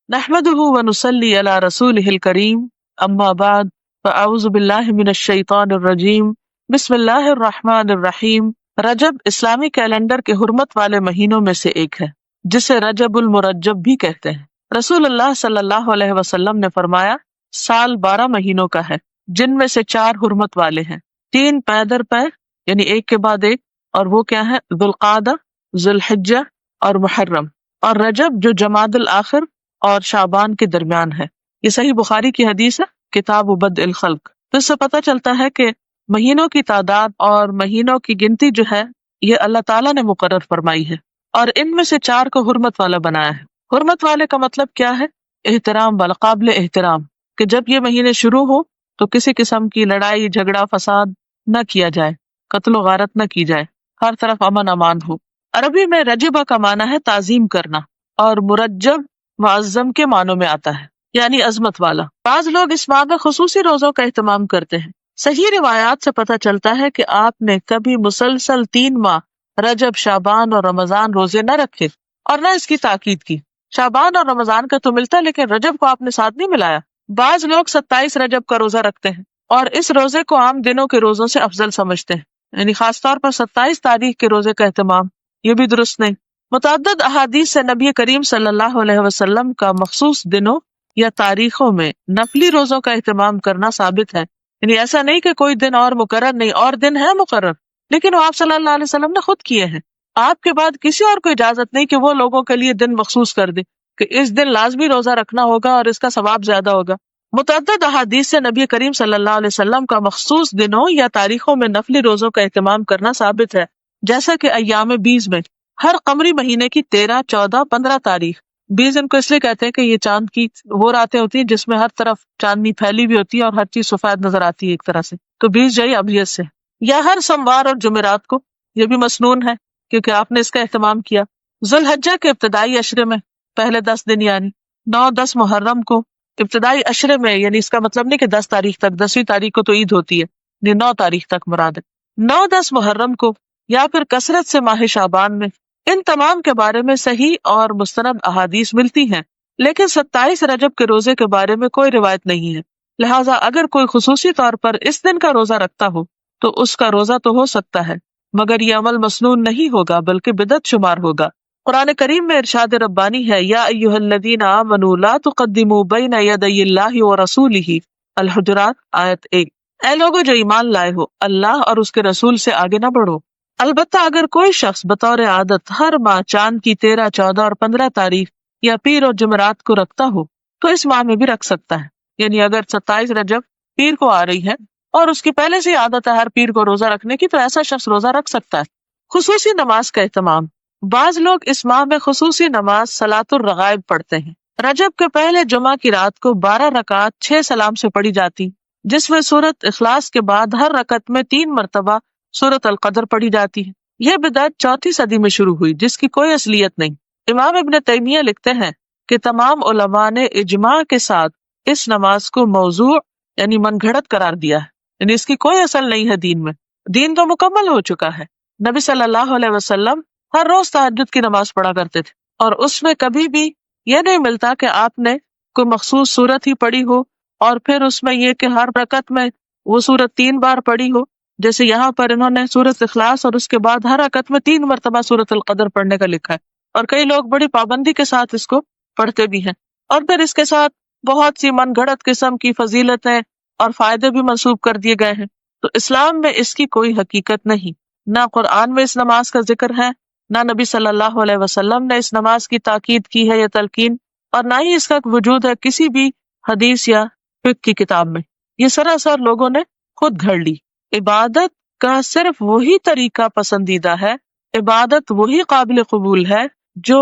نحمده ونصلي على رسوله الكريم اما بعد فاعوذ باللہ من الشیطان الرجیم بسم اللہ الرحمن الرحیم۔ رجب اسلامی کیلنڈر کے حرمت والے مہینوں میں سے ایک ہے جسے رجب المرجب بھی کہتے ہیں۔ رسول اللہ صلی اللہ علیہ وسلم نے فرمایا سال 12 مہینوں کا ہے جن میں سے 4 حرمت والے ہیں، 3 پے در پے یعنی ایک کے بعد ایک، اور وہ کیا ہے؟ ذوالقعدہ، ذوالحجہ اور محرم، اور رجب جو جمادی الاخر اور شعبان کے درمیان ہے۔ یہ صحیح بخاری کی حدیث ہے، کتاب بدء الخلق۔ تو اس سے پتہ چلتا ہے کہ مہینوں کی تعداد اور مہینوں کی گنتی جو ہے یہ اللہ تعالیٰ نے مقرر فرمائی ہے، اور ان میں سے 4 کو حرمت والا بنایا ہے۔ حرمت والے کا مطلب کیا ہے؟ احترام والا، قابل احترام، کہ جب یہ مہینے شروع ہو تو کسی قسم کی لڑائی جھگڑا فساد نہ کیا جائے، قتل و غارت نہ کی جائے، ہر طرف امن امان ہو۔ عربی میں رجبہ کا معنی ہے تعظیم کرنا، اور مرجب معظم کے معنوں میں آتا ہے، یعنی عظمت والا۔ بعض لوگ اس ماہ میں خصوصی روزوں کا اہتمام کرتے ہیں۔ صحیح روایات سے پتہ چلتا ہے کہ آپ نے کبھی مسلسل 3 ماہ رجب، شعبان اور رمضان روزے نہ رکھے اور نہ اس کی تاکید کی۔ شعبان اور رمضان کا تو ملتا، لیکن رجب کو آپ نے ساتھ نہیں ملایا۔ بعض لوگ 27 رجب کا روزہ رکھتے ہیں اور اس روزے کو عام دنوں کے روزوں سے افضل سمجھتے ہیں، یعنی خاص طور پر 27 تاریخ کے روزے کا اہتمام، یہ بھی درست نہیں۔ متعدد احادیث سے نبی کریم صلی اللہ علیہ وسلم کا مخصوص دنوں یا تاریخوں میں نفلی روزوں کا اہتمام کرنا ثابت ہے، یعنی ایسا نہیں کہ کوئی دن اور مقرر نہیں، اور دن ہے مقرر، لیکن وہ آپ صلی اللہ علیہ وسلم نے خود کیے ہیں۔ آپ کے بعد کسی اور کو اجازت نہیں کہ وہ لوگوں کے لیے دن مخصوص کر دے کہ اس دن لازمی روزہ رکھنا ہوگا اور اس کا ثواب زیادہ ہوگا۔ متعدد احادیث سے نبی کریم صلی اللہ علیہ وسلم کا مخصوص دنوں یا تاریخوں میں نفلی روزوں کا اہتمام کرنا ثابت ہے، جیسا کہ ایام 20 میں ہر قمری مہینے کی 13، 14، 15 تاریخ، 20 دن کو اس لیے کہتے ہیں کہ یہ چاند کی وہ راتیں ہوتی ہیں جس میں ہر طرف چاندنی پھیلی ہوئی ہوتی ہے اور ہر چیز سفید نظر آتی ہے ایک طرح سے، تو 20 جائی ابیض سے، یا ہر سوموار اور جمعرات کو، یہ بھی مسنون ہے کیونکہ آپ نے اس کا اہتمام کیا۔ ذوالحجہ کے ابتدائی عشرے میں پہلے 10 دن یعنی 9، 10 محرم کو ابتدائی عشرے میں، یعنی اس کا مطلب نہیں کہ 10 تاریخ تک، 10ویں تاریخ کو تو عید ہوتی ہے، یہ 9 تاریخ تک مراد ہے، 9، 10 محرم کو، یا پھر کثرت سے ماہ شعبان میں۔ ان تمام کے بارے میں صحیح اور مستند احادیث ملتی ہیں، لیکن 27 رجب کے روزے کے بارے میں کوئی روایت نہیں ہے، لہٰذا اگر کوئی خصوصی طور پر اس دن کا روزہ رکھتا ہو تو اس کا روزہ تو ہو سکتا ہے، مگر یہ عمل مسنون نہیں ہوگا بلکہ بدعت شمار ہوگا۔ قرآن کریم میں ارشاد ربانی ہے، یا ایھا الذین آمنوا لا تقدموا بین یدی اللہ ورسولہ، الحجرات آیت 1۔ اے لوگو جو ایمان لائے ہو، اللہ اور اس کے رسول سے آگے نہ بڑھو۔ البتہ اگر کوئی شخص بطور عادت ہر ماہ چاند کی 13، 14 اور 15 تاریخ یا پیر اور جمعرات کو رکھتا ہو تو اس ماہ میں بھی رکھ سکتا ہے، یعنی اگر 27 رجب پیر کو آ رہی ہے اور اس کی پہلے سے عادت ہے ہر پیر کو روزہ رکھنے کی، تو ایسا شخص روزہ رکھ سکتا ہے۔ خصوصی نماز کا اہتمام، بعض لوگ اس ماہ میں خصوصی نماز صلاۃ الرغائب پڑھتے ہیں۔ رجب کے پہلے جمعہ کی رات کو 12 رکعات 6 سلام سے پڑھی جاتی، جس میں سورۃ اخلاص کے بعد ہر رکعت میں 3 مرتبہ سورۃ القدر پڑھی جاتی ہے۔ یہ بدعت 4 صدی میں شروع ہوئی جس کی کوئی اصلیت نہیں۔ امام ابن تیمیہ لکھتے ہیں کہ تمام علماء نے اجماع کے ساتھ اس نماز کو موضوع یعنی من گھڑت قرار دیا ہے، یعنی اس کی کوئی اصل نہیں ہے دین میں، دین تو مکمل ہو چکا ہے۔ نبی صلی اللہ علیہ وسلم ہر روز تہجد کی نماز پڑھا کرتے تھے، اور اس میں کبھی بھی یہ نہیں ملتا کہ آپ نے کوئی مخصوص سورت ہی پڑھی ہو اور پھر اس میں یہ کہ ہر رکعت میں وہ سورت 3 بار پڑھی ہو، جیسے یہاں پر انہوں نے سورۃ اخلاص اور اس کے بعد ہر رکعت میں 3 مرتبہ سورۃ القدر پڑھنے کا لکھا ہے، اور کئی لوگ بڑی پابندی کے ساتھ اس کو پڑھتے بھی ہیں، اور پھر اس کے ساتھ بہت سی من گھڑت قسم کی فضیلتیں اور فائدے بھی منسوب کر دیے گئے ہیں۔ تو اسلام میں اس کی کوئی حقیقت نہیں، نہ قرآن میں اس نماز کا ذکر ہے، نہ نبی صلی اللہ علیہ وسلم نے اس نماز کی تاکید کی ہے یا تلقین، اور نہ ہی اس کا وجود ہے کسی بھی حدیث یا فقہ کی کتاب میں۔ یہ سراسر لوگوں نے خود گھڑ لی۔ عبادت کا صرف وہی طریقہ پسندیدہ ہے، عبادت وہی قابل قبول ہے جو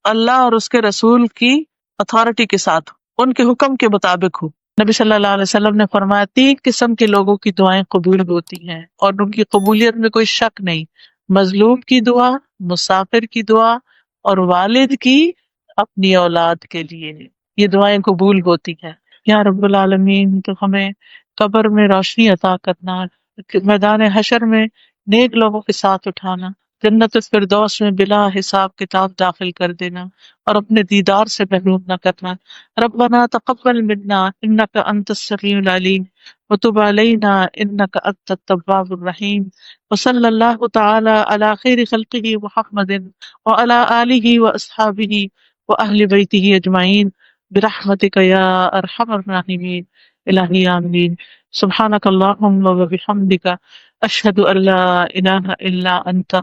اللہ اور اس کے رسول کی اتھارٹی کے ساتھ ہو، ان کے حکم کے مطابق ہو۔ نبی صلی اللہ علیہ وسلم نے فرمایا 3 قسم کے لوگوں کی دعائیں قبول ہوتی ہیں اور ان کی قبولیت میں کوئی شک نہیں: مظلوم کی دعا، مسافر کی دعا، اور والد کی اپنی اولاد کے لیے، یہ دعائیں قبول ہوتی ہیں۔ یا رب العالمین، تو ہمیں قبر میں روشنی عطا کرنا، میدان حشر میں نیک لوگوں کے ساتھ اٹھانا، جنت الفردوس میں بلا حساب کتاب داخل کر دینا اور اپنے دیدار سے محروم نہ کرنا۔ ربنا تقبل منا انک انت السمیع العلیم وتب علینا انک انت التواب الرحیم وصلی اللہ تعالی علی خیر خلقہ محمد وعلی آلہ واصحابہ واہل بیتہ اجمعین برحمتک یا ارحم الراحمین۔ الہی آمین۔ سبحانک اللہم وبحمدک اشہد ان لا الہ الا انت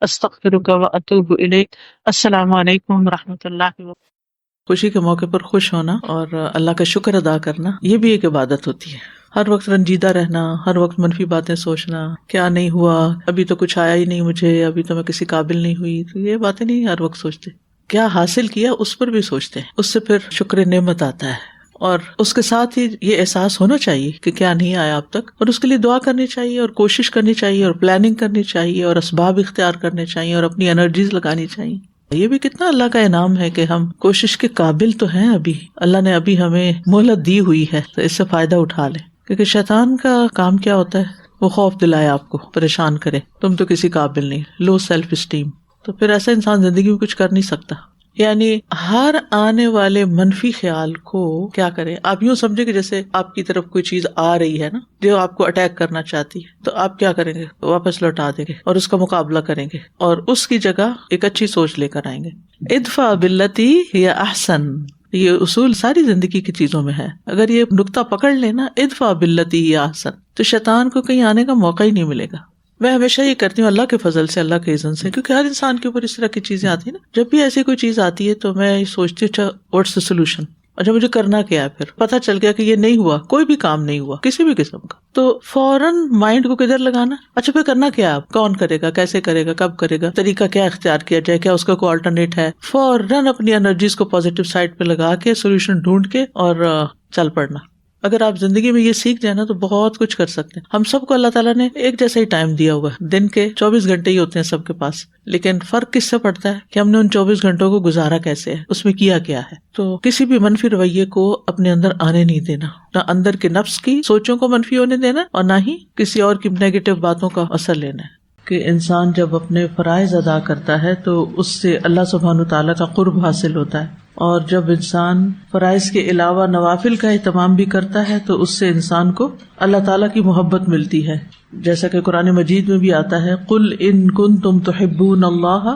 استغفرک و اتوب الیک۔ السلام علیکم ورحمۃ اللہ وبرکاتہ۔ خوشی کے موقع پر خوش ہونا اور اللہ کا شکر ادا کرنا، یہ بھی ایک عبادت ہوتی ہے۔ ہر وقت رنجیدہ رہنا، ہر وقت منفی باتیں سوچنا، کیا نہیں ہوا، ابھی تو کچھ آیا ہی نہیں مجھے، ابھی تو میں کسی قابل نہیں ہوئی، تو یہ باتیں نہیں ہر وقت سوچتے۔ کیا حاصل کیا اس پر بھی سوچتے ہیں، اس سے پھر شکر نعمت آتا ہے، اور اس کے ساتھ ہی یہ احساس ہونا چاہیے کہ کیا نہیں آیا اب تک، اور اس کے لیے دعا کرنی چاہیے اور کوشش کرنی چاہیے اور پلاننگ کرنی چاہیے اور اسباب اختیار کرنے چاہیے اور اپنی انرجیز لگانی چاہیے۔ یہ بھی کتنا اللہ کا انعام ہے کہ ہم کوشش کے قابل تو ہیں، ابھی اللہ نے ابھی ہمیں مہلت دی ہوئی ہے، تو اس سے فائدہ اٹھا لیں، کیونکہ شیطان کا کام کیا ہوتا ہے، وہ خوف دلائے، آپ کو پریشان کرے، تم تو کسی قابل نہیں، لو سیلف اسٹیم، تو پھر ایسا انسان زندگی میں کچھ کر نہیں سکتا۔ یعنی ہر آنے والے منفی خیال کو کیا کریں، آپ یوں سمجھے کہ جیسے آپ کی طرف کوئی چیز آ رہی ہے نا جو آپ کو اٹیک کرنا چاہتی ہے، تو آپ کیا کریں گے، واپس لوٹا دیں گے اور اس کا مقابلہ کریں گے اور اس کی جگہ ایک اچھی سوچ لے کر آئیں گے۔ ادفع باللتی ہی احسن، یہ اصول ساری زندگی کی چیزوں میں ہے، اگر یہ نقطہ پکڑ لینا، ادفع باللتی ہی احسن، تو شیطان کو کہیں آنے کا موقع ہی نہیں ملے گا۔ میں ہمیشہ یہ کرتی ہوں اللہ کے فضل سے، اللہ کے اذن سے، کیونکہ ہر انسان کے اوپر اس طرح کی چیزیں آتی ہیں نا، جب بھی ایسی کوئی چیز آتی ہے تو میں یہ سوچتی ہوں اچھا واٹس دا سولوشن، اچھا مجھے کرنا کیا ہے۔ پھر پتہ چل گیا کہ یہ نہیں ہوا، کوئی بھی کام نہیں ہوا کسی بھی قسم کا، تو فوراً مائنڈ کو کدھر لگانا، اچھا پھر کرنا کیا ہے، کون کرے گا، کیسے کرے گا، کب کرے گا، طریقہ کیا اختیار کیا جائے، کیا اس کا کوئی آلٹرنیٹ ہے، فوراً اپنی انرجیز کو پازیٹیو سائڈ پہ لگا کے سولوشن ڈھونڈ کے اور چل پڑنا۔ اگر آپ زندگی میں یہ سیکھ جائیں نا تو بہت کچھ کر سکتے ہیں۔ ہم سب کو اللہ تعالیٰ نے ایک جیسا ہی ٹائم دیا ہوا ہے، دن کے 24 گھنٹے ہی ہوتے ہیں سب کے پاس، لیکن فرق کس سے پڑتا ہے کہ ہم نے ان 24 گھنٹوں کو گزارا کیسے ہے، اس میں کیا کیا ہے۔ تو کسی بھی منفی رویے کو اپنے اندر آنے نہیں دینا، نہ اندر کے نفس کی سوچوں کو منفی ہونے دینا اور نہ ہی کسی اور کی نیگیٹو باتوں کا اثر لینا ہے۔ کہ انسان جب اپنے فرائض ادا کرتا ہے تو اس سے اللہ سبحانہ تعالیٰ کا قرب حاصل ہوتا ہے، اور جب انسان فرائض کے علاوہ نوافل کا اہتمام بھی کرتا ہے تو اس سے انسان کو اللہ تعالیٰ کی محبت ملتی ہے، جیسا کہ قرآن مجید میں بھی آتا ہے، قل ان کنتم تحبون اللہ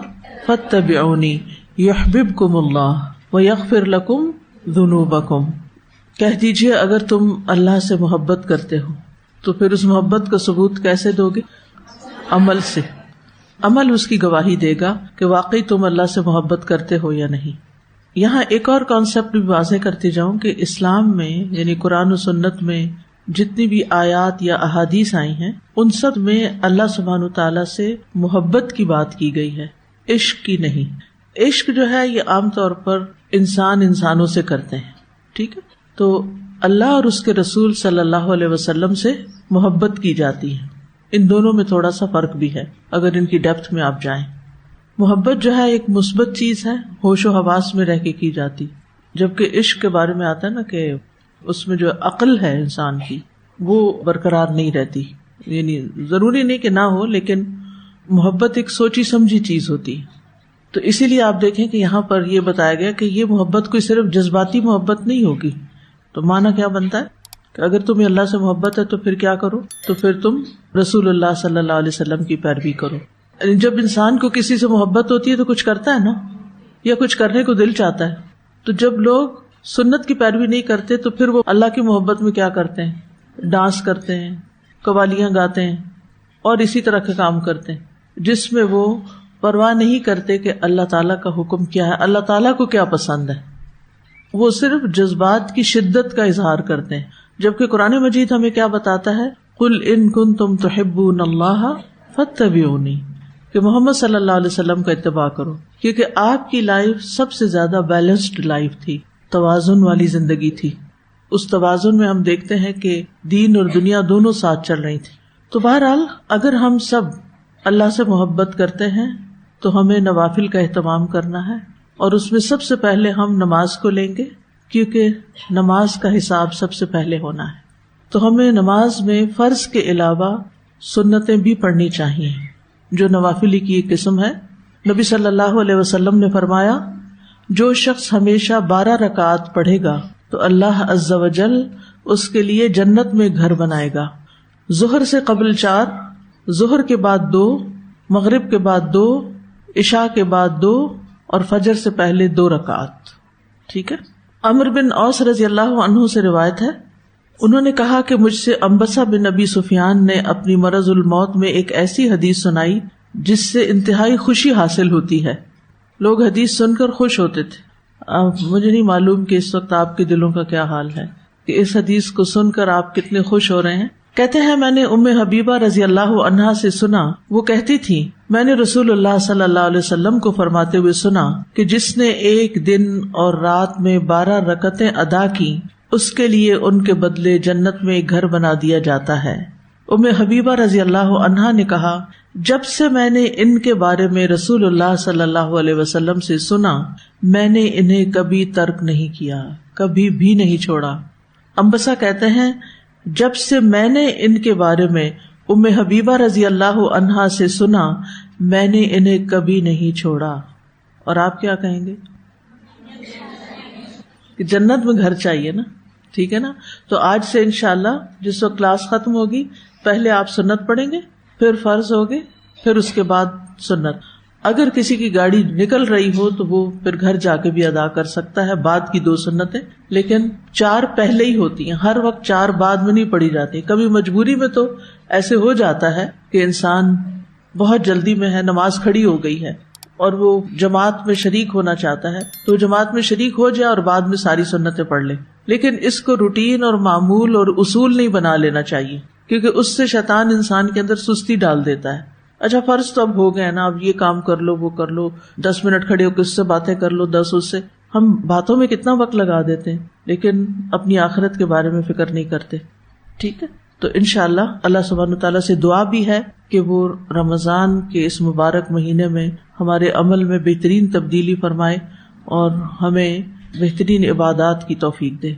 فاتبعونی یحببکم اللہ ویغفر لکم ذنوبکم، کہہ دیجئے اگر تم اللہ سے محبت کرتے ہو تو پھر اس محبت کا ثبوت کیسے دو گے؟ عمل سے۔ عمل اس کی گواہی دے گا کہ واقعی تم اللہ سے محبت کرتے ہو یا نہیں۔ یہاں ایک اور کانسیپٹ بھی واضح کرتی جاؤں کہ اسلام میں یعنی قرآن و سنت میں جتنی بھی آیات یا احادیث آئی ہیں ان سب میں اللہ سبحانہ تعالیٰ سے محبت کی بات کی گئی ہے، عشق کی نہیں۔ عشق جو ہے یہ عام طور پر انسان انسانوں سے کرتے ہیں، ٹھیک ہے، تو اللہ اور اس کے رسول صلی اللہ علیہ وسلم سے محبت کی جاتی ہے۔ ان دونوں میں تھوڑا سا فرق بھی ہے اگر ان کی ڈیپتھ میں آپ جائیں۔ محبت جو ہے ایک مثبت چیز ہے، ہوش و حواس میں رہ کے کی جاتی، جبکہ عشق کے بارے میں آتا ہے نا کہ اس میں جو عقل ہے انسان کی وہ برقرار نہیں رہتی، یعنی ضروری نہیں کہ نہ ہو لیکن محبت ایک سوچی سمجھی چیز ہوتی ہے۔ تو اسی لیے آپ دیکھیں کہ یہاں پر یہ بتایا گیا کہ یہ محبت کوئی صرف جذباتی محبت نہیں ہوگی۔ تو معنی کیا بنتا ہے کہ اگر تمہیں اللہ سے محبت ہے تو پھر کیا کرو، تو پھر تم رسول اللہ صلی اللہ علیہ وسلم کی پیروی کرو۔ جب انسان کو کسی سے محبت ہوتی ہے تو کچھ کرتا ہے نا، یا کچھ کرنے کو دل چاہتا ہے، تو جب لوگ سنت کی پیروی نہیں کرتے تو پھر وہ اللہ کی محبت میں کیا کرتے ہیں، ڈانس کرتے ہیں، قوالیاں گاتے ہیں اور اسی طرح کے کام کرتے ہیں، جس میں وہ پرواہ نہیں کرتے کہ اللہ تعالیٰ کا حکم کیا ہے، اللہ تعالیٰ کو کیا پسند ہے۔ وہ صرف جذبات کی شدت کا اظہار کرتے ہیں، جبکہ قرآن مجید ہمیں کیا بتاتا ہے، قل ان کنتم تحبون اللہ فاتبعونی، کہ محمد صلی اللہ علیہ وسلم کا اتباع کرو، کیونکہ آپ کی لائف سب سے زیادہ بیلنسڈ لائف تھی، توازن والی زندگی تھی۔ اس توازن میں ہم دیکھتے ہیں کہ دین اور دنیا دونوں ساتھ چل رہی تھی۔ تو بہرحال اگر ہم سب اللہ سے محبت کرتے ہیں تو ہمیں نوافل کا اہتمام کرنا ہے، اور اس میں سب سے پہلے ہم نماز کو لیں گے، کیونکہ نماز کا حساب سب سے پہلے ہونا ہے۔ تو ہمیں نماز میں فرض کے علاوہ سنتیں بھی پڑھنی چاہیے، جو نوافلی کی ایک قسم ہے. نبی صلی اللہ علیہ وسلم نے فرمایا جو شخص ہمیشہ 12 رکعات پڑھے گا تو اللہ عز و جل اس کے لیے جنت میں گھر بنائے گا. ظہر سے قبل 4، ظہر کے بعد 2، مغرب کے بعد 2، عشاء کے بعد 2 اور فجر سے پہلے 2 رکعات. ٹھیک ہے. عمرو بن اوس رضی اللہ عنہ سے روایت ہے، انہوں نے کہا کہ مجھ سے انبسہ بن ابی سفیان نے اپنی مرض الموت میں ایک ایسی حدیث سنائی جس سے انتہائی خوشی حاصل ہوتی ہے. لوگ حدیث سن کر خوش ہوتے تھے. مجھے نہیں معلوم کہ اس وقت آپ کے دلوں کا کیا حال ہے کہ اس حدیث کو سن کر آپ کتنے خوش ہو رہے ہیں. کہتے ہیں میں نے ام حبیبہ رضی اللہ عنہا سے سنا، وہ کہتی تھی میں نے رسول اللہ صلی اللہ علیہ وسلم کو فرماتے ہوئے سنا کہ جس نے ایک دن اور رات میں 12 رکعتیں ادا کی اس کے لیے ان کے بدلے جنت میں ایک گھر بنا دیا جاتا ہے. ام حبیبہ رضی اللہ عنہا نے کہا جب سے میں نے ان کے بارے میں رسول اللہ صلی اللہ علیہ وسلم سے سنا میں نے انہیں کبھی ترک نہیں کیا، کبھی بھی نہیں چھوڑا. انبسہ کہتے ہیں جب سے میں نے ان کے بارے میں ام حبیبہ رضی اللہ عنہا سے سنا میں نے انہیں کبھی نہیں چھوڑا. اور آپ کیا کہیں گے کہ جنت میں گھر چاہیے نا. ٹھیک ہے نا. تو آج سے انشاءاللہ جس وقت کلاس ختم ہوگی پہلے آپ سنت پڑھیں گے، پھر فرض ہوگے، پھر اس کے بعد سنت. اگر کسی کی گاڑی نکل رہی ہو تو وہ پھر گھر جا کے بھی ادا کر سکتا ہے بعد کی 2 سنتیں، لیکن 4 پہلے ہی ہوتی ہیں. ہر وقت 4 بعد میں نہیں پڑھی جاتی. کبھی مجبوری میں تو ایسے ہو جاتا ہے کہ انسان بہت جلدی میں ہے، نماز کھڑی ہو گئی ہے اور وہ جماعت میں شریک ہونا چاہتا ہے تو جماعت میں شریک ہو جائے اور بعد میں ساری سنتیں پڑھ لے. لیکن اس کو روٹین اور معمول اور اصول نہیں بنا لینا چاہیے، کیونکہ اس سے شیطان انسان کے اندر سستی ڈال دیتا ہے. اچھا فرض تو اب ہو گئے نا، اب یہ کام کر لو، وہ کر لو، 10 منٹ کھڑے ہو کے اس سے باتیں کر لو، 10 اس سے. ہم باتوں میں کتنا وقت لگا دیتے ہیں لیکن اپنی آخرت کے بارے میں فکر نہیں کرتے. ٹھیک ہے. تو انشاءاللہ اللہ سبحانہ تعالیٰ سے دعا بھی ہے کہ وہ رمضان کے اس مبارک مہینے میں ہمارے عمل میں بہترین تبدیلی فرمائے اور ہمیں بہترین عبادات کی توفیق دے.